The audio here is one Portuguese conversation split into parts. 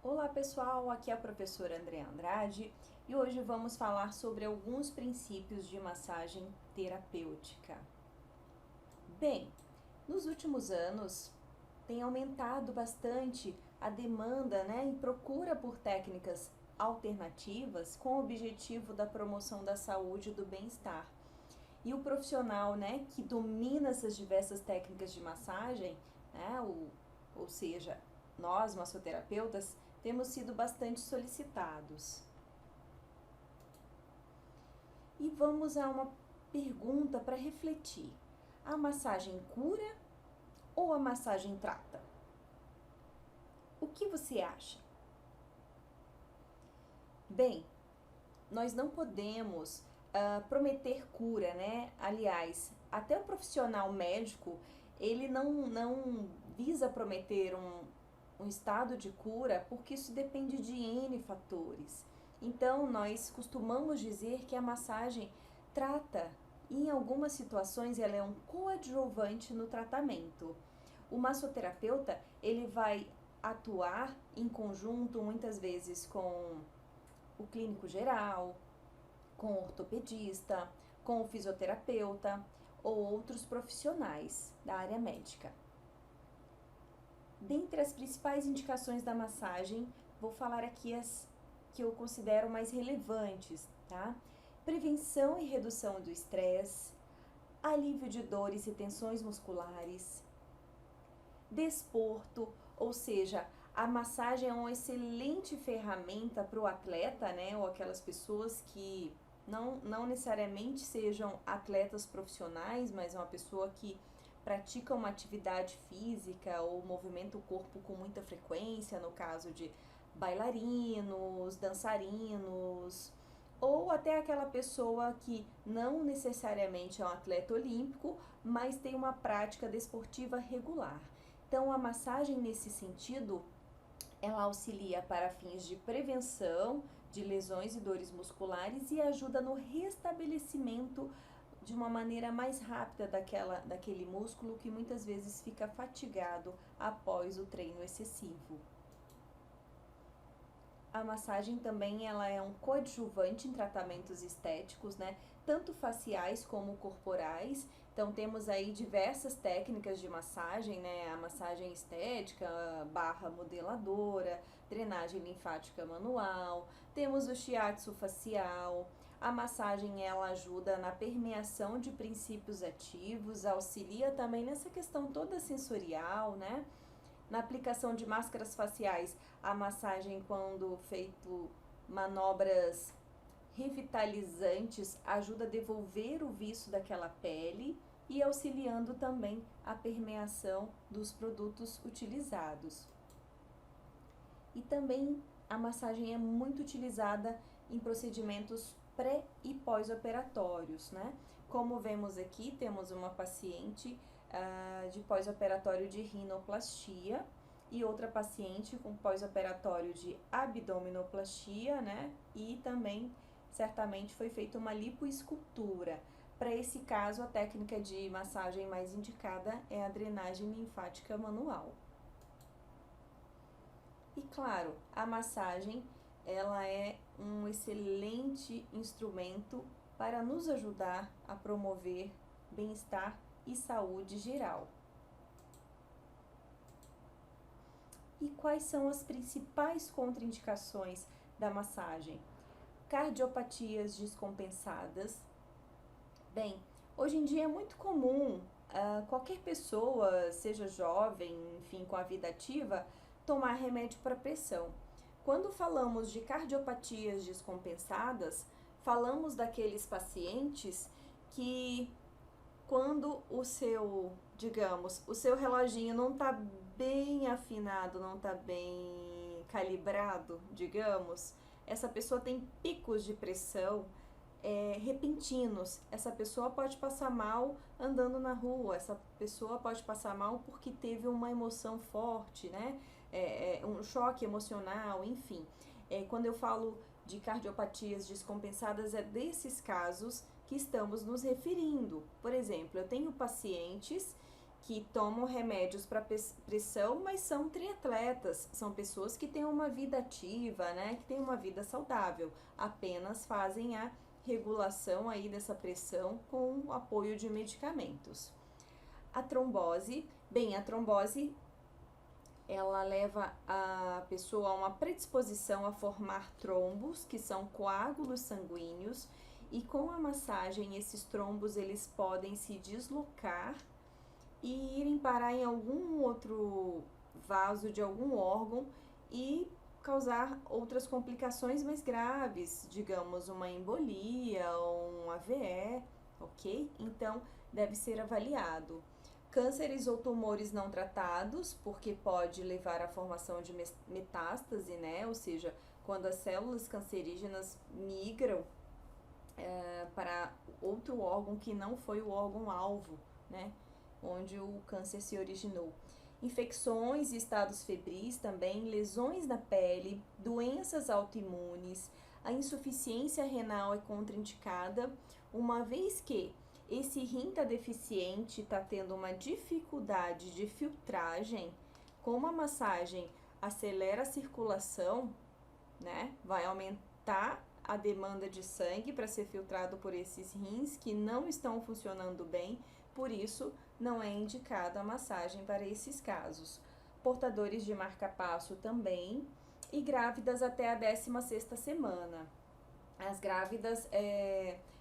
Olá pessoal, aqui é a professora Andréa Andrade e hoje vamos falar sobre alguns princípios de massagem terapêutica. Bem, nos últimos anos tem aumentado bastante a demanda, e procura por técnicas alternativas com o objetivo da promoção da saúde e do bem-estar. E o profissional, que domina essas diversas técnicas de massagem, ou seja, nós, massoterapeutas, temos sido bastante solicitados. E vamos a uma pergunta para refletir. A massagem cura ou a massagem trata? O que você acha? Bem, nós não podemos prometer cura, Aliás, até o profissional médico, ele não visa prometer um estado de cura, porque isso depende de N fatores. Então, nós costumamos dizer que a massagem trata, e em algumas situações ela é um coadjuvante no tratamento. O massoterapeuta, ele vai atuar em conjunto, muitas vezes, com o clínico geral, com o ortopedista, com o fisioterapeuta ou outros profissionais da área médica. Dentre as principais indicações da massagem, vou falar aqui as que eu considero mais relevantes, tá? Prevenção e redução do estresse, alívio de dores e tensões musculares, desporto, ou seja, a massagem é uma excelente ferramenta para o atleta, ou aquelas pessoas que não necessariamente sejam atletas profissionais, mas uma pessoa que pratica uma atividade física ou movimenta o corpo com muita frequência, no caso de bailarinos, dançarinos, ou até aquela pessoa que não necessariamente é um atleta olímpico, mas tem uma prática desportiva regular. Então, a massagem nesse sentido, ela auxilia para fins de prevenção de lesões e dores musculares e ajuda no restabelecimento de uma maneira mais rápida daquele músculo que muitas vezes fica fatigado após o treino excessivo. A massagem também ela é um coadjuvante em tratamentos estéticos, tanto faciais como corporais. Então temos aí diversas técnicas de massagem, a massagem estética, barra modeladora, drenagem linfática manual, temos o shiatsu facial. A massagem ela ajuda na permeação de princípios ativos, auxilia também nessa questão toda sensorial, Na aplicação de máscaras faciais, a massagem, quando feito manobras revitalizantes, ajuda a devolver o viço daquela pele e auxiliando também a permeação dos produtos utilizados. E também a massagem é muito utilizada em procedimentos pré e pós-operatórios, Como vemos aqui, temos uma paciente de pós-operatório de rinoplastia e outra paciente com pós-operatório de abdominoplastia, E também, certamente, foi feita uma lipoescultura. Para esse caso, a técnica de massagem mais indicada é a drenagem linfática manual. E claro, a massagem, ela é um excelente instrumento para nos ajudar a promover bem-estar e saúde geral. E quais são as principais contraindicações da massagem? Cardiopatias descompensadas. Bem, hoje em dia é muito comum qualquer pessoa, seja jovem, enfim, com a vida ativa, tomar remédio para pressão. Quando falamos de cardiopatias descompensadas, falamos daqueles pacientes que quando o seu reloginho não está bem afinado, não está bem calibrado, essa pessoa tem picos de pressão repentinos. Essa pessoa pode passar mal andando na rua, essa pessoa pode passar mal porque teve uma emoção forte, um choque emocional, enfim. Quando eu falo de cardiopatias descompensadas, é desses casos que estamos nos referindo. Por exemplo, eu tenho pacientes que tomam remédios para pressão, mas são triatletas, são pessoas que têm uma vida ativa, né, que têm uma vida saudável, apenas fazem a regulação aí dessa pressão com o apoio de medicamentos. A trombose, bem, a trombose ela leva a pessoa a uma predisposição a formar trombos, que são coágulos sanguíneos, e com a massagem esses trombos eles podem se deslocar e irem parar em algum outro vaso de algum órgão e causar outras complicações mais graves, digamos uma embolia ou um AVE, ok? Então deve ser avaliado. Cânceres ou tumores não tratados, porque pode levar à formação de metástase, né? Ou seja, quando as células cancerígenas migram para outro órgão que não foi o órgão-alvo, né? Onde o câncer se originou. Infecções e estados febris também, lesões na pele, doenças autoimunes, a insuficiência renal é contraindicada, uma vez que esse rim está deficiente, está tendo uma dificuldade de filtragem, como a massagem acelera a circulação, né? Vai aumentar a demanda de sangue para ser filtrado por esses rins que não estão funcionando bem, por isso não é indicado a massagem para esses casos. Portadores de marca-passo também e grávidas até a 16ª semana. As grávidas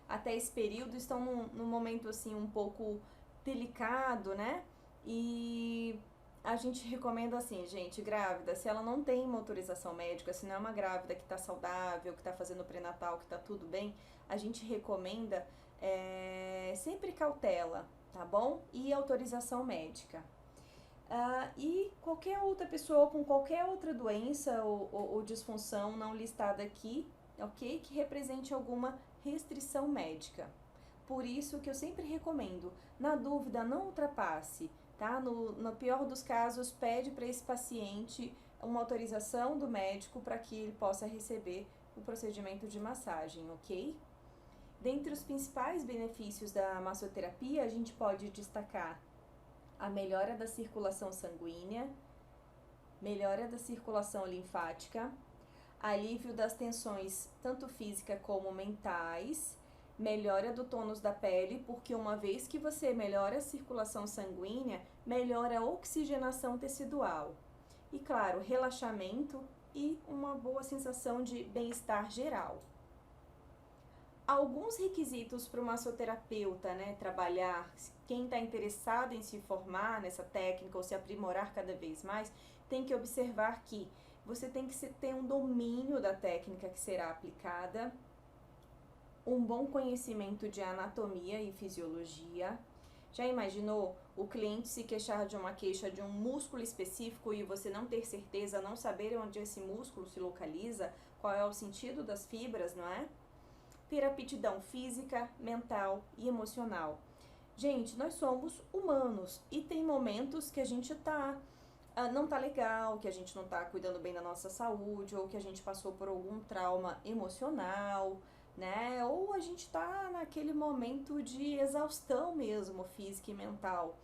até esse período estão num momento assim um pouco delicado, né? E a gente recomenda assim, gente, grávida, se ela não tem uma autorização médica, se não é uma grávida que tá saudável, que tá fazendo pré-natal, que tá tudo bem, a gente recomenda sempre cautela, tá bom? E autorização médica. E qualquer outra pessoa com qualquer outra doença ou disfunção não listada aqui, ok? Que represente alguma restrição médica. Por isso que eu sempre recomendo, na dúvida, não ultrapasse, tá? No pior dos casos, pede para esse paciente uma autorização do médico para que ele possa receber o procedimento de massagem, ok? Dentre os principais benefícios da massoterapia, a gente pode destacar a melhora da circulação sanguínea, melhora da circulação linfática, alívio das tensões tanto física como mentais, melhora do tônus da pele, porque uma vez que você melhora a circulação sanguínea, melhora a oxigenação tecidual. E claro, relaxamento e uma boa sensação de bem-estar geral. Alguns requisitos para o massoterapeuta, né, trabalhar, quem está interessado em se formar nessa técnica ou se aprimorar cada vez mais, tem que observar que você tem que ter um domínio da técnica que será aplicada, um bom conhecimento de anatomia e fisiologia. Já imaginou o cliente se queixar de uma queixa de um músculo específico e você não ter certeza, não saber onde esse músculo se localiza, qual é o sentido das fibras, não é? Ter aptidão física, mental e emocional. Gente, nós somos humanos e tem momentos que a gente não tá legal, que a gente não tá cuidando bem da nossa saúde, ou que a gente passou por algum trauma emocional, né? Ou a gente tá naquele momento de exaustão mesmo, física e mental.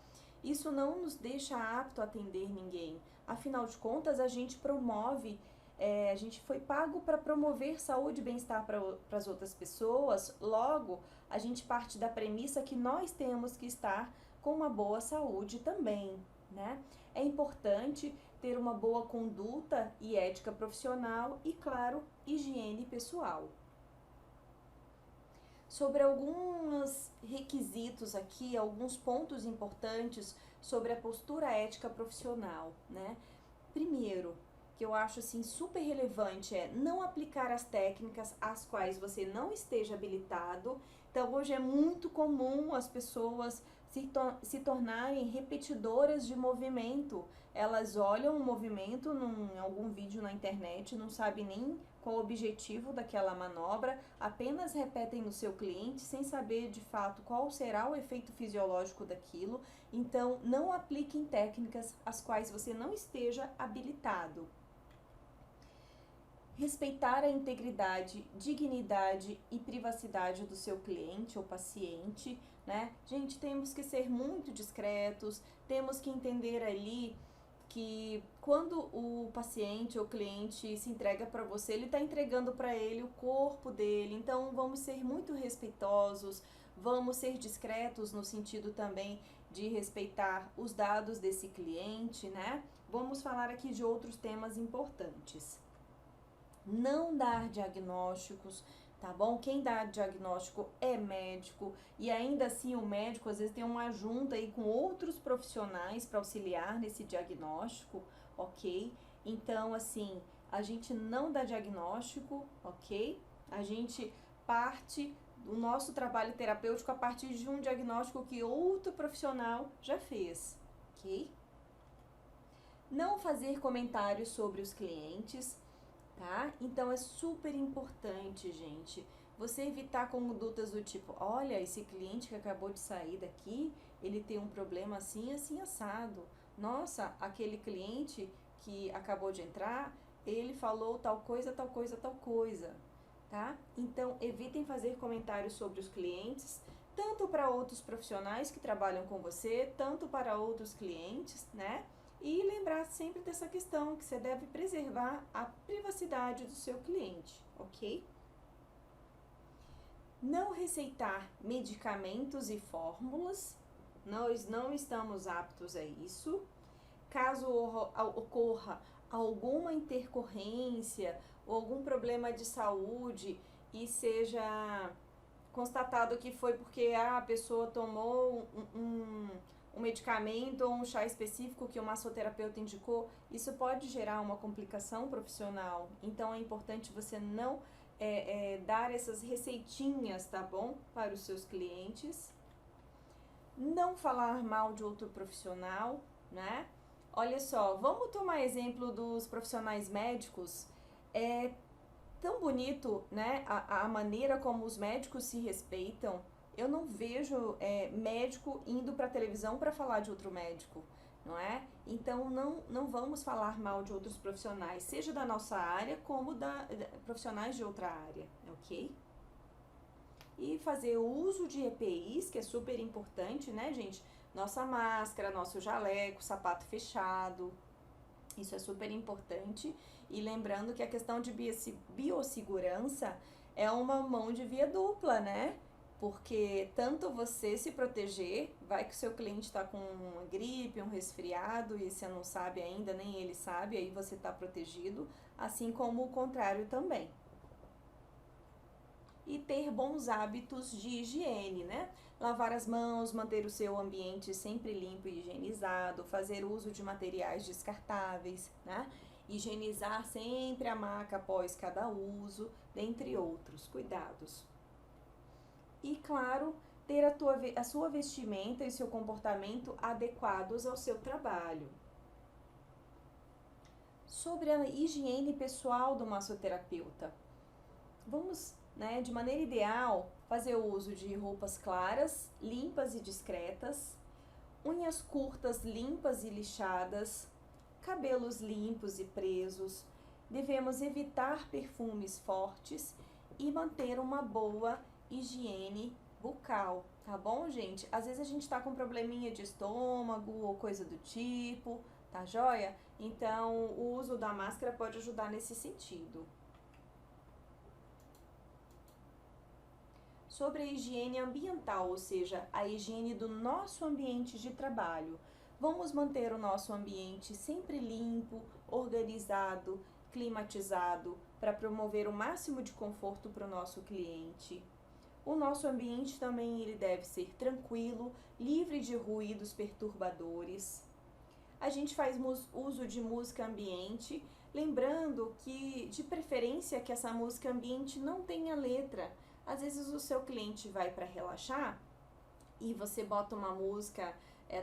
Isso não nos deixa apto a atender ninguém. Afinal de contas, a gente a gente foi pago para promover saúde e bem-estar para as outras pessoas, logo, a gente parte da premissa que nós temos que estar com uma boa saúde também, né? É importante ter uma boa conduta e ética profissional e, claro, higiene pessoal. Sobre alguns requisitos aqui, alguns pontos importantes sobre a postura ética profissional, né? Primeiro, que eu acho assim super relevante é não aplicar as técnicas às quais você não esteja habilitado. Então hoje é muito comum as pessoas se tornarem repetidoras de movimento. Elas olham o movimento em algum vídeo na internet, não sabem nem qual o objetivo daquela manobra, apenas repetem no seu cliente sem saber de fato qual será o efeito fisiológico daquilo. Então não apliquem técnicas às quais você não esteja habilitado. Respeitar a integridade, dignidade e privacidade do seu cliente ou paciente, né? Gente, temos que ser muito discretos, temos que entender ali que quando o paciente ou cliente se entrega para você, ele está entregando para ele o corpo dele. Então vamos ser muito respeitosos, vamos ser discretos no sentido também de respeitar os dados desse cliente, né? Vamos falar aqui de outros temas importantes. Não dar diagnósticos, tá bom? Quem dá diagnóstico é médico, e ainda assim o médico às vezes tem uma junta aí com outros profissionais para auxiliar nesse diagnóstico, ok? Então, assim, a gente não dá diagnóstico, ok? A gente parte do nosso trabalho terapêutico a partir de um diagnóstico que outro profissional já fez, ok? Não fazer comentários sobre os clientes, tá? Então é super importante, gente, você evitar condutas do tipo, olha, esse cliente que acabou de sair daqui, ele tem um problema assim, assim, assado. Nossa, aquele cliente que acabou de entrar, ele falou tal coisa, tal coisa, tal coisa, tá? Então, evitem fazer comentários sobre os clientes, tanto para outros profissionais que trabalham com você, tanto para outros clientes, né? E lembrar sempre dessa questão, que você deve preservar a privacidade do seu cliente, ok? Não receitar medicamentos e fórmulas, nós não estamos aptos a isso. Caso ocorra alguma intercorrência ou algum problema de saúde e seja constatado que foi porque a pessoa tomou um medicamento ou um chá específico que o massoterapeuta indicou, isso pode gerar uma complicação profissional. Então é importante você não dar essas receitinhas, tá bom? Para os seus clientes. Não falar mal de outro profissional, né? Olha só, vamos tomar exemplo dos profissionais médicos. É tão bonito, né? A maneira como os médicos se respeitam. Eu não vejo médico indo para a televisão para falar de outro médico, não é? Então não vamos falar mal de outros profissionais, seja da nossa área como profissionais de outra área, ok? E fazer o uso de EPIs, que é super importante, né, gente? Nossa máscara, nosso jaleco, sapato fechado, isso é super importante. E lembrando que a questão de biossegurança é uma mão de via dupla, né? Porque tanto você se proteger, vai que o seu cliente está com uma gripe, um resfriado, e você não sabe ainda, nem ele sabe, aí você está protegido, assim como o contrário também. E ter bons hábitos de higiene, né? Lavar as mãos, manter o seu ambiente sempre limpo e higienizado, fazer uso de materiais descartáveis, né? Higienizar sempre a maca após cada uso, dentre outros cuidados. E, claro, ter a sua vestimenta e seu comportamento adequados ao seu trabalho. Sobre a higiene pessoal do massoterapeuta. Vamos, né, de maneira ideal, fazer o uso de roupas claras, limpas e discretas, unhas curtas, limpas e lixadas, cabelos limpos e presos. Devemos evitar perfumes fortes e manter uma boa higiene bucal, tá bom, gente? Às vezes a gente tá com probleminha de estômago ou coisa do tipo, tá joia? Então, o uso da máscara pode ajudar nesse sentido. Sobre a higiene ambiental, ou seja, a higiene do nosso ambiente de trabalho. Vamos manter o nosso ambiente sempre limpo, organizado, climatizado, para promover o máximo de conforto para o nosso cliente. O nosso ambiente também ele deve ser tranquilo, livre de ruídos perturbadores. A gente faz uso de música ambiente, lembrando que, de preferência, que essa música ambiente não tenha letra. Às vezes o seu cliente vai para relaxar e você bota uma música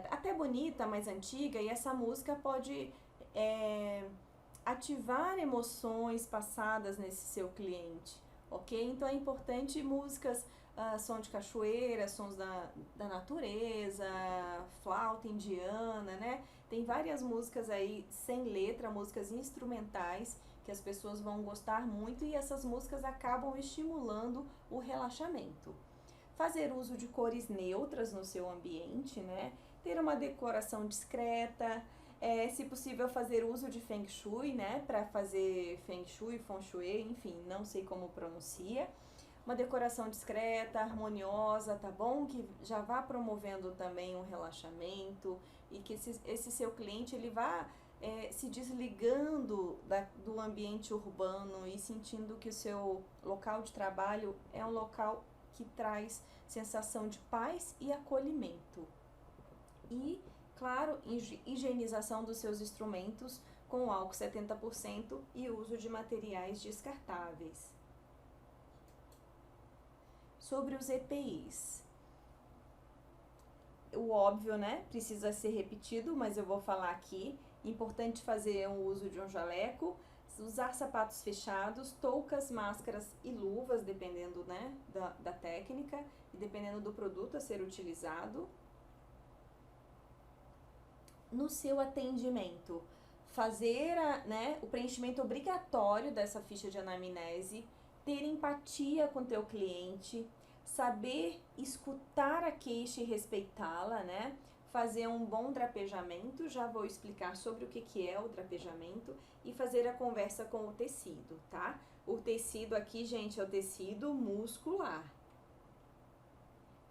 até bonita, mais antiga, e essa música pode ativar emoções passadas nesse seu cliente, ok? Então é importante músicas, som de cachoeira, sons da natureza, flauta indiana, né? Tem várias músicas aí sem letra, músicas instrumentais, que as pessoas vão gostar muito, e essas músicas acabam estimulando o relaxamento. Fazer uso de cores neutras no seu ambiente, né? ter uma decoração discreta, se possível fazer uso de Feng Shui, né, para fazer Feng Shui, Feng Shui, enfim, não sei como pronuncia. Uma decoração discreta, harmoniosa, tá bom? Que já vá promovendo também um relaxamento e que esse seu cliente ele vá se desligando do ambiente urbano e sentindo que o seu local de trabalho é um local que traz sensação de paz e acolhimento. E, claro, higienização dos seus instrumentos com álcool 70% e uso de materiais descartáveis. Sobre os EPIs. O óbvio, né? Precisa ser repetido, mas eu vou falar aqui. Importante fazer o uso de um jaleco, usar sapatos fechados, toucas, máscaras e luvas, dependendo, né, da técnica e dependendo do produto a ser utilizado. No seu atendimento, fazer o preenchimento obrigatório dessa ficha de anamnese, ter empatia com o teu cliente, saber escutar a queixa e respeitá-la, né? Fazer um bom drapejamento, já vou explicar sobre o que é o drapejamento, e fazer a conversa com o tecido, tá? O tecido aqui, gente, é o tecido muscular.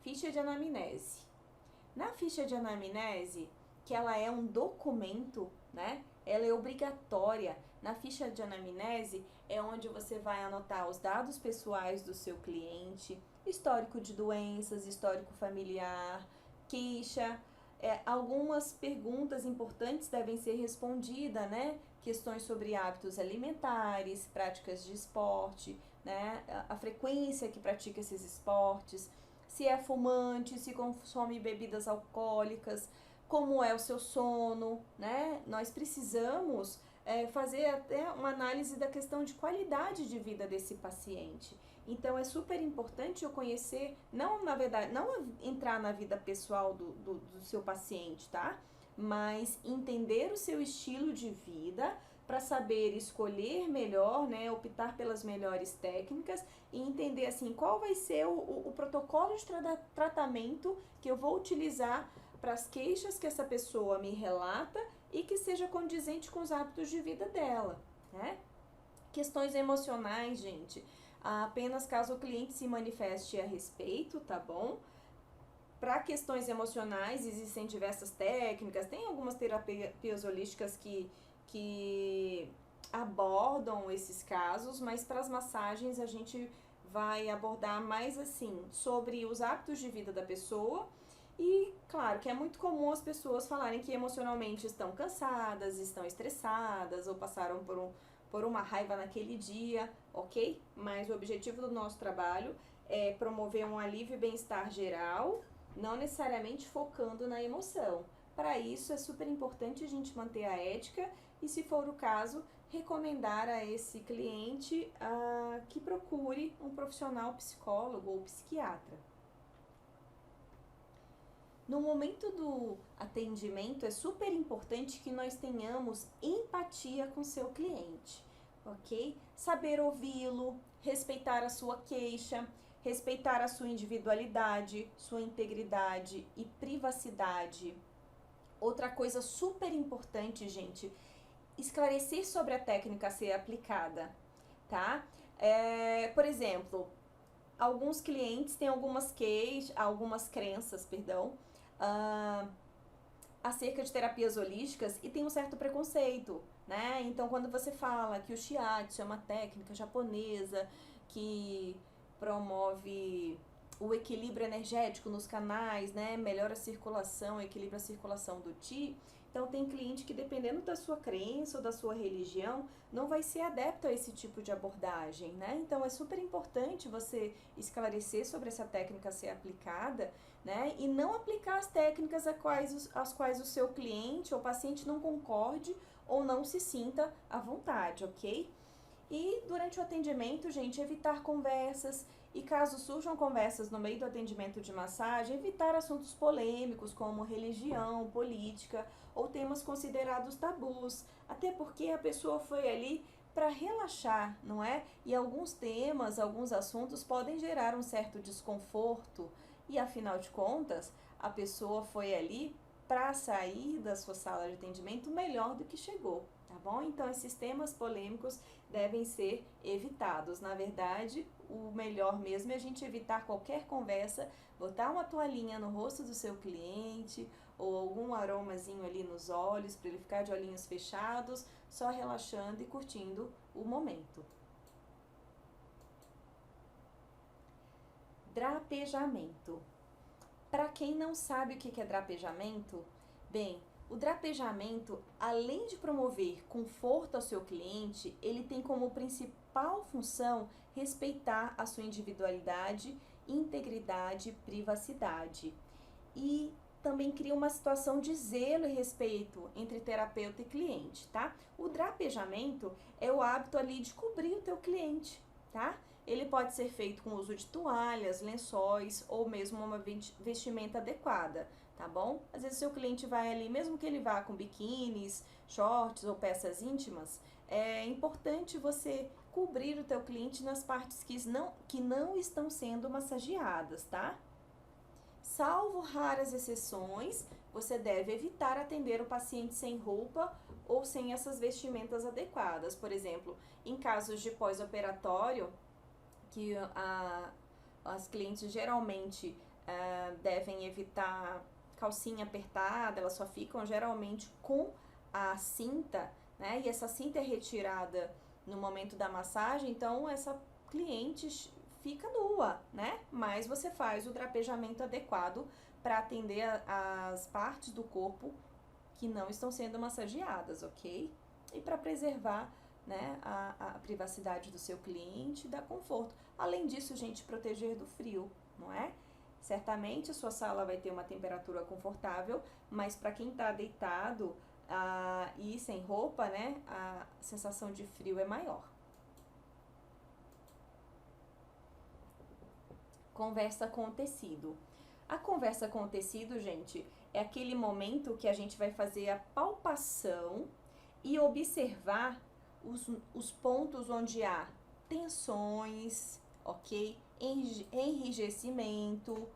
Ficha de anamnese. Na ficha de anamnese, que ela é um documento, né? Ela é obrigatória. Na ficha de anamnese é onde você vai anotar os dados pessoais do seu cliente, histórico de doenças, histórico familiar, queixa, algumas perguntas importantes devem ser respondidas, né? Questões sobre hábitos alimentares, práticas de esporte, né? A frequência que pratica esses esportes, se é fumante, se consome bebidas alcoólicas, como é o seu sono, né? Nós precisamos fazer até uma análise da questão de qualidade de vida desse paciente. Então, é super importante eu conhecer, não entrar na vida pessoal do seu paciente, tá? Mas entender o seu estilo de vida para saber escolher melhor, né? Optar pelas melhores técnicas e entender, assim, qual vai ser o protocolo de tratamento que eu vou utilizar para as queixas que essa pessoa me relata e que seja condizente com os hábitos de vida dela, né? Questões emocionais, gente, apenas caso o cliente se manifeste a respeito, tá bom? Para questões emocionais, existem diversas técnicas, tem algumas terapias holísticas que abordam esses casos, mas para as massagens a gente vai abordar mais assim, sobre os hábitos de vida da pessoa. E, claro, que é muito comum as pessoas falarem que emocionalmente estão cansadas, estão estressadas ou passaram por uma raiva naquele dia, ok? Mas o objetivo do nosso trabalho é promover um alívio e bem-estar geral, não necessariamente focando na emoção. Para isso, é super importante a gente manter a ética e, se for o caso, recomendar a esse cliente que procure um profissional psicólogo ou psiquiatra. No momento do atendimento, é super importante que nós tenhamos empatia com seu cliente, ok? Saber ouvi-lo, respeitar a sua queixa, respeitar a sua individualidade, sua integridade e privacidade. Outra coisa super importante, gente, esclarecer sobre a técnica a ser aplicada, tá? Por exemplo, alguns clientes têm algumas crenças, acerca de terapias holísticas e tem um certo preconceito, né? Então, quando você fala que o Shiatsu é uma técnica japonesa que promove o equilíbrio energético nos canais, né? Melhora a circulação, equilibra a circulação do Qi. Então, tem cliente que, dependendo da sua crença ou da sua religião, não vai ser adepto a esse tipo de abordagem, né? Então, é super importante você esclarecer sobre essa técnica ser aplicada, né? E não aplicar as técnicas às quais o seu cliente ou paciente não concorde ou não se sinta à vontade, ok? E durante o atendimento, gente, evitar conversas e caso surjam conversas no meio do atendimento de massagem, evitar assuntos polêmicos como religião, política ou temas considerados tabus, até porque a pessoa foi ali para relaxar, não é? E alguns temas, alguns assuntos podem gerar um certo desconforto e, afinal de contas, a pessoa foi ali para sair da sua sala de atendimento melhor do que chegou, tá bom? Então, esses temas polêmicos devem ser evitados. Na verdade, o melhor mesmo é a gente evitar qualquer conversa, botar uma toalhinha no rosto do seu cliente ou algum aromazinho ali nos olhos para ele ficar de olhinhos fechados, só relaxando e curtindo o momento. Drapejamento. Para quem não sabe o que é drapejamento, bem, o drapejamento, além de promover conforto ao seu cliente, ele tem como principal função respeitar a sua individualidade, integridade e privacidade. E também cria uma situação de zelo e respeito entre terapeuta e cliente, tá? O drapejamento é o hábito ali de cobrir o teu cliente, tá? Ele pode ser feito com o uso de toalhas, lençóis ou mesmo uma vestimenta adequada, tá bom? Às vezes seu cliente vai ali, mesmo que ele vá com biquínis, shorts ou peças íntimas, é importante você cobrir o teu cliente nas partes que não estão sendo massageadas, tá? Salvo raras exceções, você deve evitar atender o paciente sem roupa ou sem essas vestimentas adequadas. Por exemplo, em casos de pós-operatório, que as clientes geralmente devem evitar calcinha apertada, elas só ficam geralmente com a cinta, né? E essa cinta é retirada no momento da massagem, então essa cliente fica nua, né? Mas você faz o drapejamento adequado para atender as partes do corpo que não estão sendo massageadas, ok? E para preservar, né, a privacidade do seu cliente e dar conforto. Além disso, gente, proteger do frio, não é? Certamente a sua sala vai ter uma temperatura confortável, mas para quem está deitado e sem roupa, né, a sensação de frio é maior. Conversa com o tecido. A conversa com o tecido, gente, é aquele momento que a gente vai fazer a palpação e observar os pontos onde há tensões, ok? Enrijecimento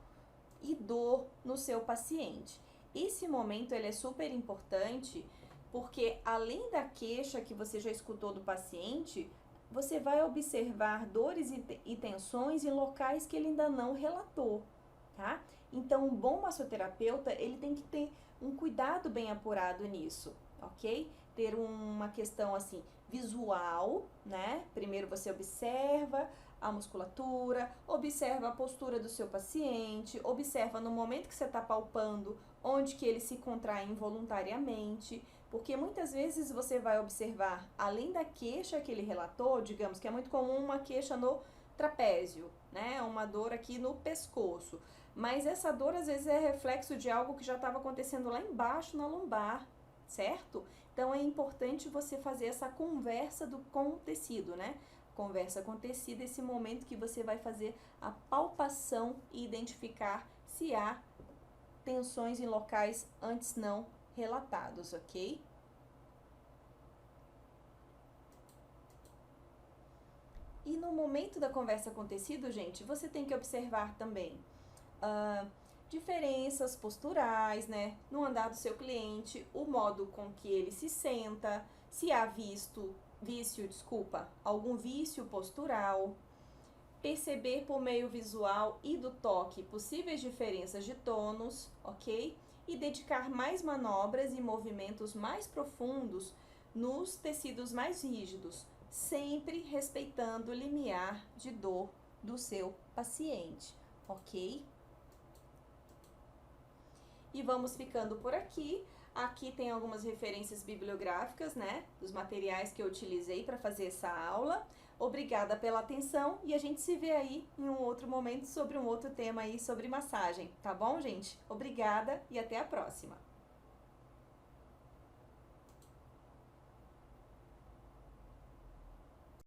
e dor no seu paciente. Esse momento ele é super importante porque além da queixa que você já escutou do paciente, você vai observar dores e tensões em locais que ele ainda não relatou, tá? Então, um bom massoterapeuta, ele tem que ter um cuidado bem apurado nisso, ok? Ter uma questão assim, visual, né? Primeiro você observa a musculatura, observa a postura do seu paciente, observa no momento que você está palpando onde que ele se contrai involuntariamente, porque muitas vezes você vai observar, além da queixa que ele relatou, digamos que é muito comum uma queixa no trapézio, né? Uma dor aqui no pescoço, mas essa dor às vezes é reflexo de algo que já estava acontecendo lá embaixo na lombar, certo? Então é importante você fazer essa conversa com o tecido, né? Conversa com o tecido, esse momento que você vai fazer a palpação e identificar se há tensões em locais antes não relatados, ok? E no momento da conversa com o tecido, gente, você tem que observar também diferenças posturais, né? No andar do seu cliente, o modo com que ele se senta, se há algum vício postural, perceber por meio visual e do toque possíveis diferenças de tônus, ok? E dedicar mais manobras e movimentos mais profundos nos tecidos mais rígidos, sempre respeitando o limiar de dor do seu paciente, ok? E vamos ficando por aqui. Aqui tem algumas referências bibliográficas, né, dos materiais que eu utilizei para fazer essa aula. Obrigada pela atenção e a gente se vê aí em um outro momento sobre um outro tema aí sobre massagem, tá bom, gente? Obrigada e até a próxima!